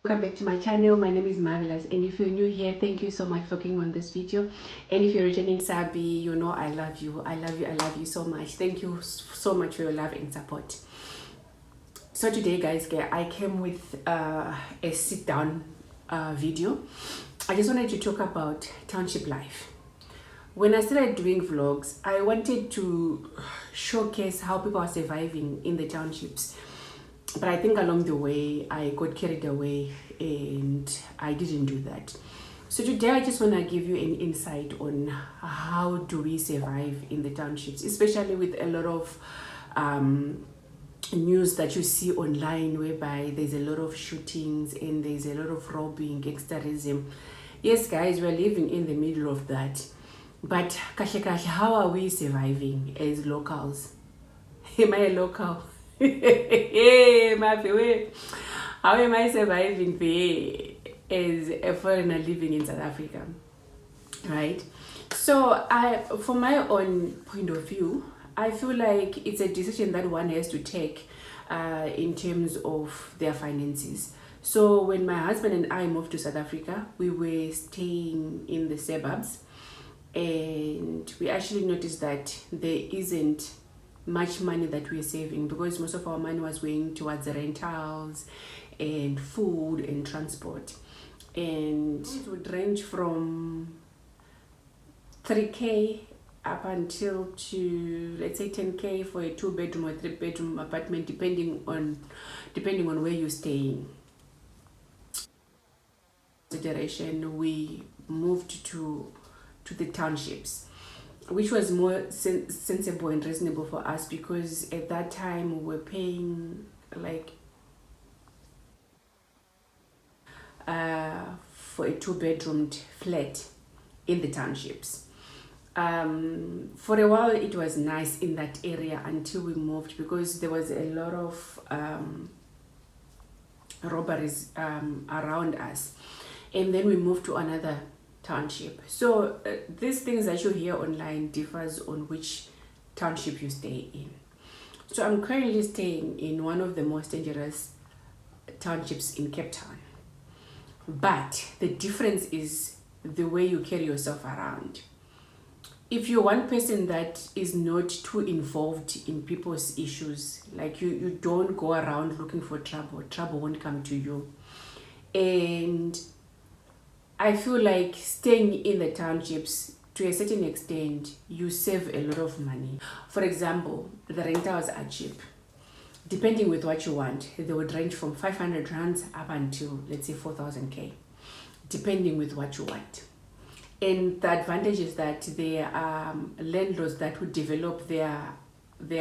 Welcome back to my channel. My name is Marvelous, and if you're new here, thank you so much for clicking on this video. And if you're returning Sabi, you know I love you. I love you. I love you so much. Thank you so much for your love and support. So today, guys, I came with a sit down video. I just wanted to talk about township life. When I started doing vlogs, I wanted to showcase how people are surviving in the townships. But I think along the way, I got carried away and I didn't do that. So today, I just want to give you an insight on how do we survive in the townships, especially with a lot of news that you see online whereby there's a lot of shootings and there's a lot of robbing, gangsterism. Yes, guys, we're living in the middle of that. But how are we surviving as locals? Am I a local? Hey, how am I surviving there as a foreigner living in South Africa? Right? So from my own point of view, I feel like it's a decision that one has to take in terms of their finances. So when my husband and I moved to South Africa, we were staying in the suburbs, and we actually noticed that there isn't much money that we're saving because most of our money was going towards the rentals and food and transport, and it would range from 3k up until to, let's say, 10k for a 2-bedroom or 3-bedroom apartment, depending on where you're staying. Consideration, we moved to the townships, which was more sensible and reasonable for us because at that time we were paying like for a 2-bedroom flat in the townships. For a while it was nice in that area until we moved because there was a lot of robberies around us, and then we moved to another township. So these things that you hear online differs on which township you stay in. So I'm currently staying in one of the most dangerous townships in Capetown, but the difference is the way you carry yourself around. If you're one person that is not too involved in people's issues, like you don't go around looking for trouble won't come to you. And I feel like staying in the townships, to a certain extent, you save a lot of money. For example, the rentals are cheap. Depending with what you want, they would range from 500 rands up until, let's say, 4,000k, depending with what you want. And the advantage is that there are landlords that would develop their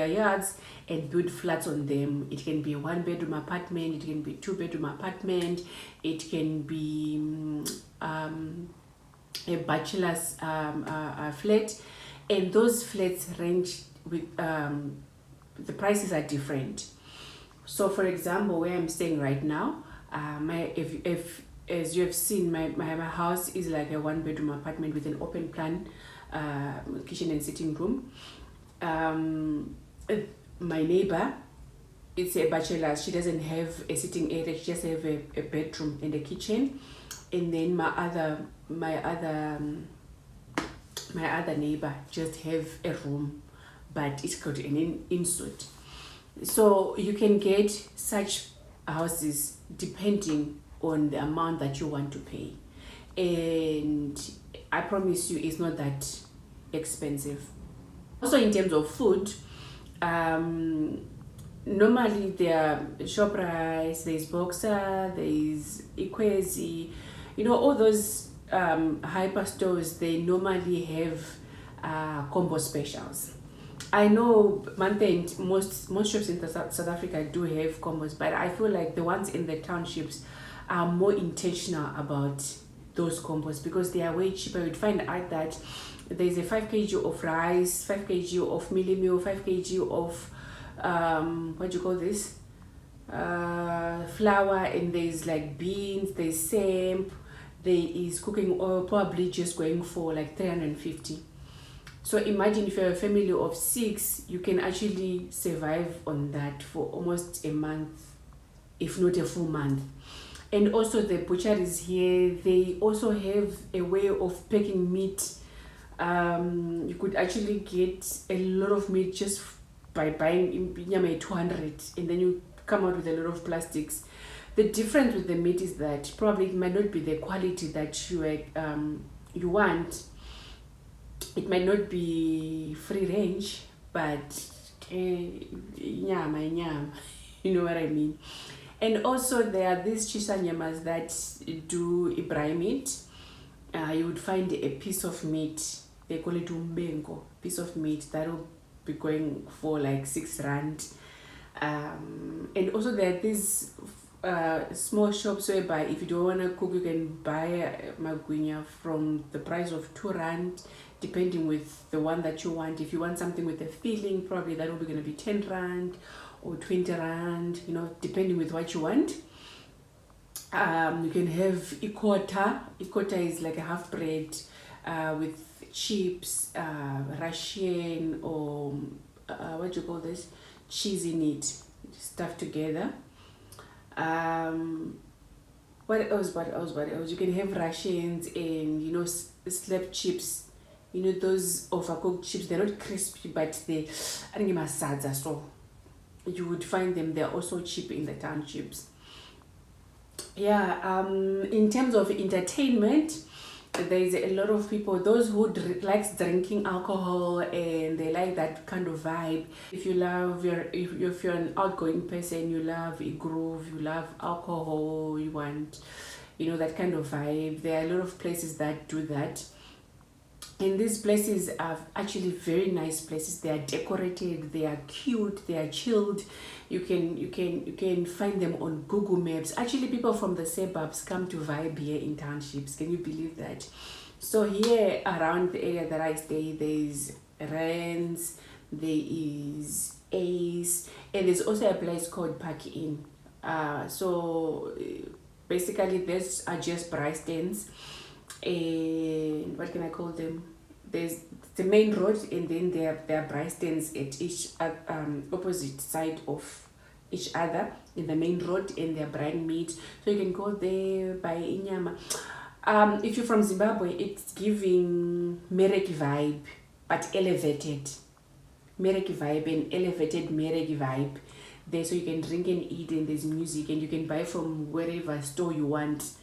yards and build flats on them. It can be a 1-bedroom apartment, it can be a 2-bedroom apartment, it can be a bachelor's flat, and those flats range with the prices are different. So for example, where I'm staying right now, if as you have seen, my house is like a 1-bedroom apartment with an open plan kitchen and sitting room. My neighbor, it's a bachelor, she doesn't have a sitting area, she just have a bedroom and a kitchen. And then my other neighbor just have a room, but it's got an in-suite. So you can get such houses depending on the amount that you want to pay, and I promise you it's not that expensive. Also, in terms of food, normally there are ShopRite, there's Boxer, there's Equezi, all those hyper stores, they normally have combo specials. I know month end, most shops in South Africa do have combos, but I feel like the ones in the townships are more intentional about those combos because they are way cheaper. You'd find out that there's a 5 kg of rice, 5 kg of mealie meal, 5 kg of what do you call this, flour, and there's like beans, there's samp, there is cooking oil, probably just going for like 350. So imagine if you're a family of 6, you can actually survive on that for almost a month, if not a full month. And also the butcheries here, they also have a way of packing meat. You could actually get a lot of meat just by buying nyama 200, and then you come out with a lot of plastics. The difference with the meat is that probably it might not be the quality that you want. It might not be free range, but nyama, you know what I mean. And also there are these chisanyamas that do Ibrahim meat. You would find a piece of meat, they call it umbengo, piece of meat that will be going for like 6 rand. And also there are these small shops whereby if you don't want to cook, you can buy magwinya from the price of 2 rand, depending with the one that you want. If you want something with a filling, probably that will be going to be 10 rand or 20 rand, you know, depending with what you want. You can have ikota. Ikota is like a half bread with chips, Russian, or what do you call this, cheese in it, stuffed together. What else? You can have Russians and, you know, slab chips, you know, those overcooked chips. They're not crispy, but they I think masadza, so you would find them. They're also cheap in the townships. Yeah. In terms of entertainment, there's a lot of people, those who likes drinking alcohol and they like that kind of vibe. If you're an outgoing person, you love a groove, you love alcohol, you want, you know, that kind of vibe. There are a lot of places that do that. And these places are actually very nice places. They are decorated, they are cute, they are chilled. You can find them on Google Maps. Actually, people from the suburbs come to vibe here in townships. Can you believe that? So here around the area that I stay, there's Rens, there is Ace, and there's also a place called Park Inn. So basically, these are just braai stands. And what can I call them? There's the main road, and then there are braai stands at each opposite side of each other in the main road, and they're braai meat. So you can go there, buy inyama. If you're from Zimbabwe, it's giving Merek vibe, but elevated. Merek vibe and elevated Merek vibe there, so you can drink and eat, and there's music, and you can buy from wherever store you want.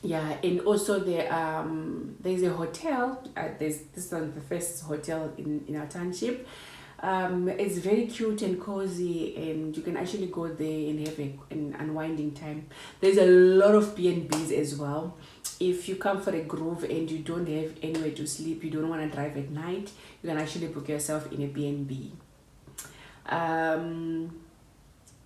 Yeah, and also there's a hotel. This is the first hotel in our township. It's very cute and cozy, and you can actually go there and have an unwinding time. There's a lot of B&Bs as well. If you come for a groove and you don't have anywhere to sleep, you don't want to drive at night, you can actually book yourself in a B&B.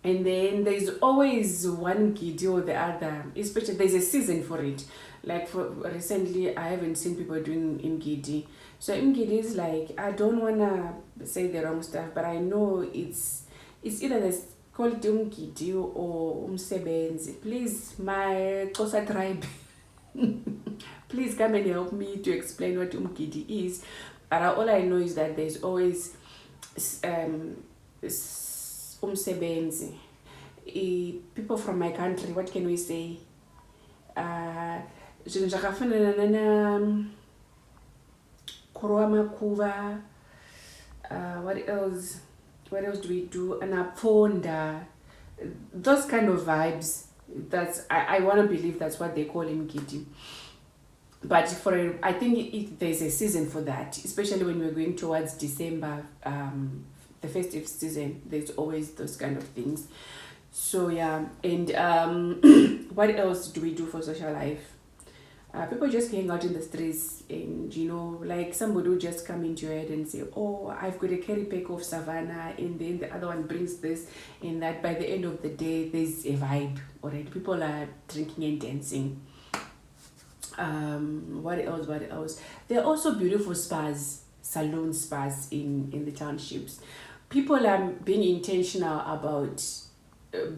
And then there's always one gidi or the other, especially there's a season for it. Like recently, I haven't seen people doing Mgidi. So Mgidi is like, I don't want to say the wrong stuff, but I know it's either the called Mgidi or Umsebenzi. Please, my Xhosa tribe, please come and help me to explain what Mgidi is. But all I know is that there's always umsebenzi. People from my country, what can we say? What else? What else do we do? Anaponda. Those kind of vibes. I want to believe that's what they call him Gidi. But I think there's a season for that, especially when we're going towards December, the festive season. There's always those kind of things. So yeah, and what else do we do for social life? People just hang out in the streets, and you know, like somebody will just come into your head and say, oh, I've got a carry pack of savannah, and then the other one brings this and that. By the end of the day, there's a vibe. Already, people are drinking and dancing. What else? There are also beautiful spas, saloon spas in the townships. People are being intentional about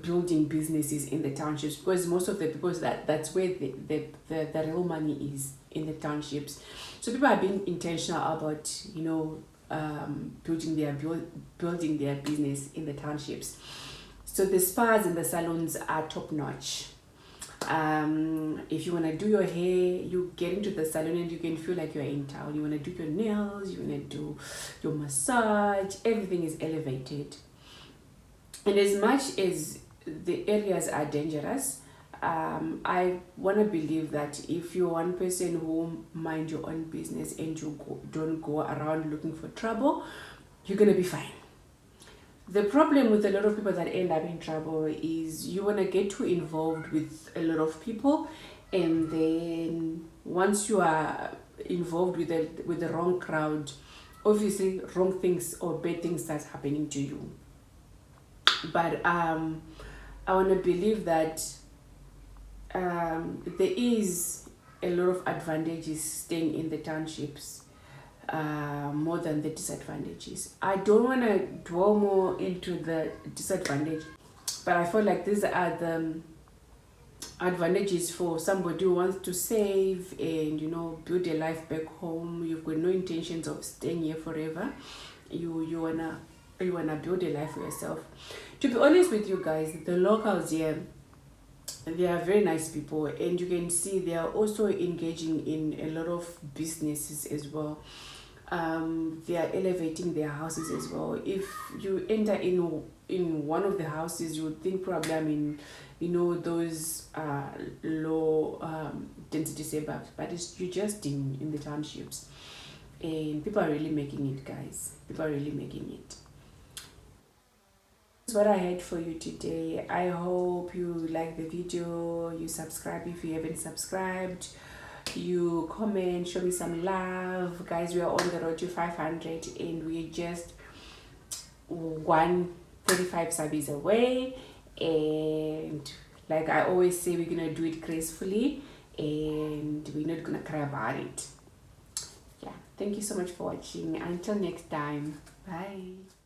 building businesses in the townships, because most of the people that's where the real money is, in the townships. So people are being intentional about, you know, building their business in the townships. So the spas and the salons are top notch. If you want to do your hair, you get into the salon and you can feel like you're in town. You want to do your nails, you want to do your massage, everything is elevated. And as much as the areas are dangerous, I want to believe that if you're one person who mind your own business and you don't go around looking for trouble, you're going to be fine. The problem with a lot of people that end up in trouble is you want to get too involved with a lot of people, and then once you are involved with the wrong crowd, obviously wrong things or bad things start happening to you. But I want to believe that there is a lot of advantages staying in the townships, more than the disadvantages. I don't want to dwell more into the disadvantage, but I feel like these are the advantages for somebody who wants to save and build a life back home. You've got no intentions of staying here forever. You wanna build a life for yourself. To be honest with you guys, the locals here, they are very nice people, and you can see they are also engaging in a lot of businesses as well. They are elevating their houses as well. If you enter in one of the houses, you would think probably I'm in those low density suburbs, but you're just in the townships, and people are really making it, guys. People are really making it. That's what I had for you today. I hope you like the video, you subscribe if you haven't subscribed, you comment, show me some love. Guys, we are on the road to 500 and we're just 135 subbies away, and like I always say, we're gonna do it gracefully and we're not gonna cry about it. Yeah, thank you so much for watching. Until next time, bye.